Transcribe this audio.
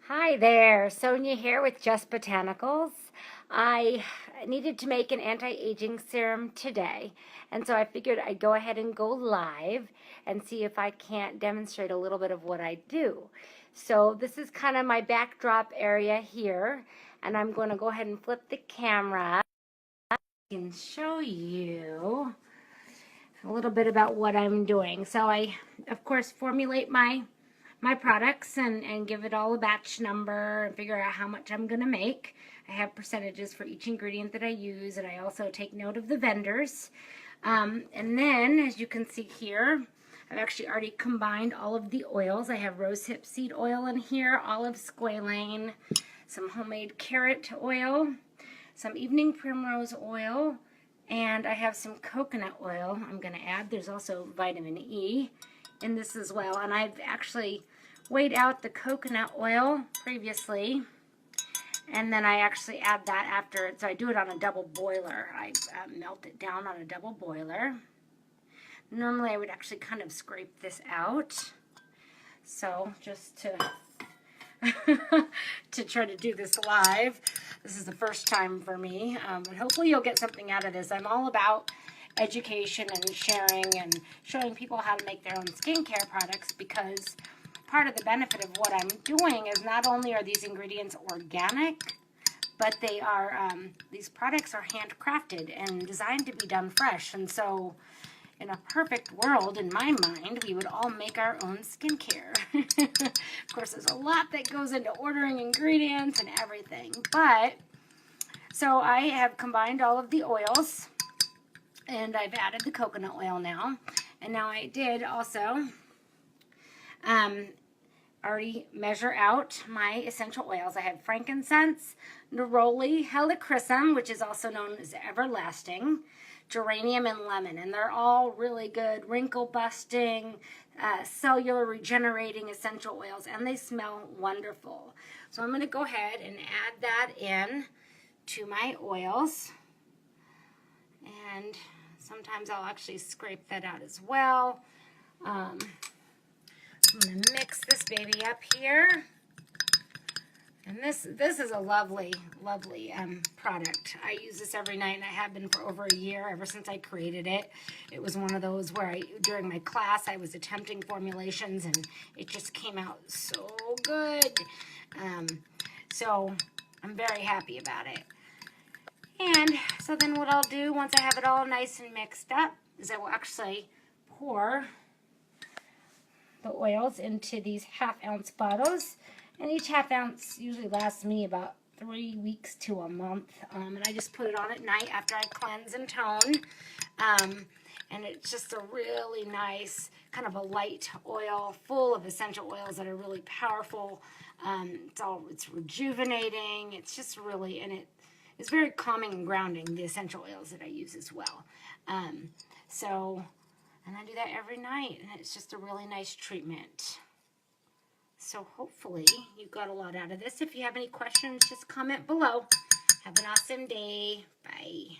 Hi there, Sonia here with Just Botanicals. I needed to make an anti-aging serum today, and so I figured I'd go ahead and go live and see if I can't demonstrate a little bit of what I do. So this is kind of my backdrop area here, and I'm going to go ahead and flip the camera and show you a little bit about what I'm doing. So I, of course, formulate my products and give it all a batch number and figure out how much I'm going to make. I have percentages for each ingredient that I use, and I also take note of the vendors. And then, as you can see here, I've actually already combined all of the oils. I have rosehip seed oil in here, olive squalane, some homemade carrot oil, some evening primrose oil, and I have some coconut oil I'm going to add. There's also vitamin E in this as well, and I've actually weighed out the coconut oil previously, and then I actually add that after. So I do it on a double boiler. I melt it down on a double boiler. Normally I would actually kind of scrape this out, so just to to try to do this live. This is the first time for me, but hopefully you'll get something out of this. I'm all about education and sharing and showing people how to make their own skincare products, because part of the benefit of what I'm doing is not only are these ingredients organic, but they are these products are handcrafted and designed to be done fresh. And so in a perfect world, in my mind, we would all make our own skincare. Of course, there's a lot that goes into ordering ingredients and everything. But, so I have combined all of the oils, and I've added the coconut oil now. And now I did also already measure out my essential oils. I have frankincense, neroli, helichrysum, which is also known as everlasting, geranium, and lemon. And they're all really good wrinkle busting, cellular regenerating essential oils, and they smell wonderful. So I'm going to go ahead and add that in to my oils, and sometimes I'll actually scrape that out as well. I'm going to mix this baby up here. And this is a lovely, lovely product. I use this every night, and I have been for over a year, ever since I created it. It was one of those where during my class, I was attempting formulations, and it just came out so good. So I'm very happy about it. And so then what I'll do, once I have it all nice and mixed up, is I will actually pour the oils into these half-ounce bottles. And each half ounce usually lasts me about 3 weeks to a month. And I just put it on at night after I cleanse and tone. And it's just a really nice, kind of a light oil, full of essential oils that are really powerful. It's rejuvenating. It's just really, and it's very calming and grounding, the essential oils that I use as well. And I do that every night, and it's just a really nice treatment. So hopefully you got a lot out of this. If you have any questions, just comment below. Have an awesome day. Bye.